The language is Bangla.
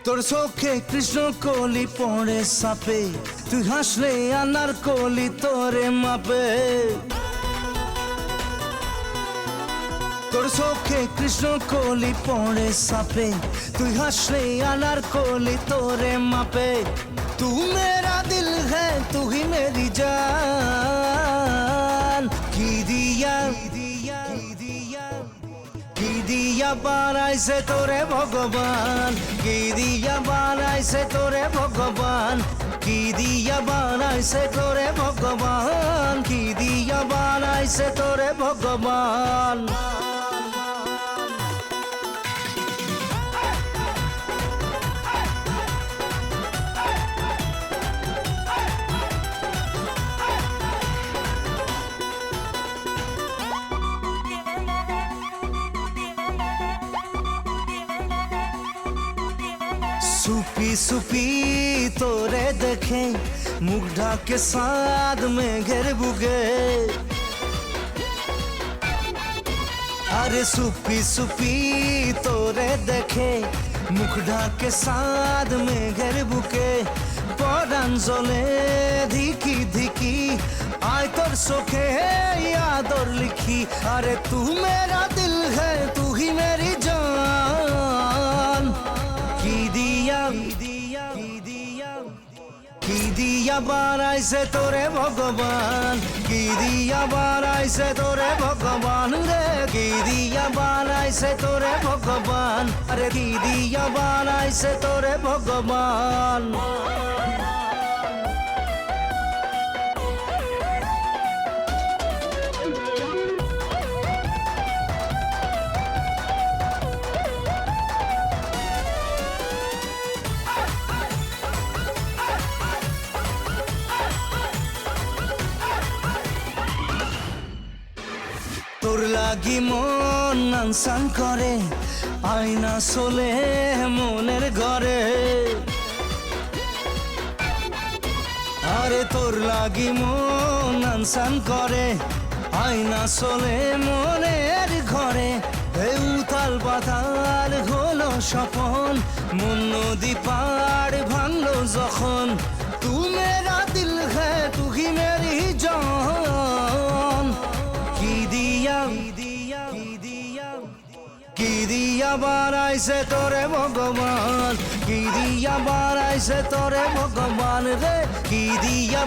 তোর চোখে কৃষ্ণ কলি পড়ে সাপে, তুই হাসলে আনার কলি তোরে মাপে। তোর চোখে কৃষ্ণ কলি পড়ে সাপে, তুই হাসলে আনার কলি তোরে মাপে। तू मेरा दिल है तू ही मेरी जान, की दिया বানাইছে তোরে ভগবান, কি দিয়া বানাইছে তোরে ভগবান, কি দিয়া বানাইছে তোরে ভগবান, কি দিয়া বানাইছে তোরে ভগবান। सुपी सुपी तोरे देखे मुख ढाके साथ में घेर बुगे, अरे सुपी सुपी तोरे देखे मुख ढाके साथ में घेर बुके। परान जले धिकी धिकी आय तोर सोखे यादर लिखी, अरे तू मेरा दिल है तू ही मेरी जान, की দিয়া বানাইছে তোরে ভগবান, কি দিয়া বানাইছে তোরে ভগবান রে, কি দিয়া বানাইছে তোরে ভগবান, আরে কি দিয়া বানাইছে তোরে ভগবান। তোর লাগি মন আনসান করে আয়না চলে মনের ঘরে, আরে তোর লাগি মন আনসান করে আয়না চলে মনের ঘরে। উথাল পাতাল হলো স্বপন, মন নদী পাড় ভাঙলো যখন, তু মেরা দিল হ্যাঁ তু হি মেরি জান, কি দিয়া বানাইছে তোরে ভগবান, কি দিয়া বানাইছে তোরে ভগবান রে, কি দিয়া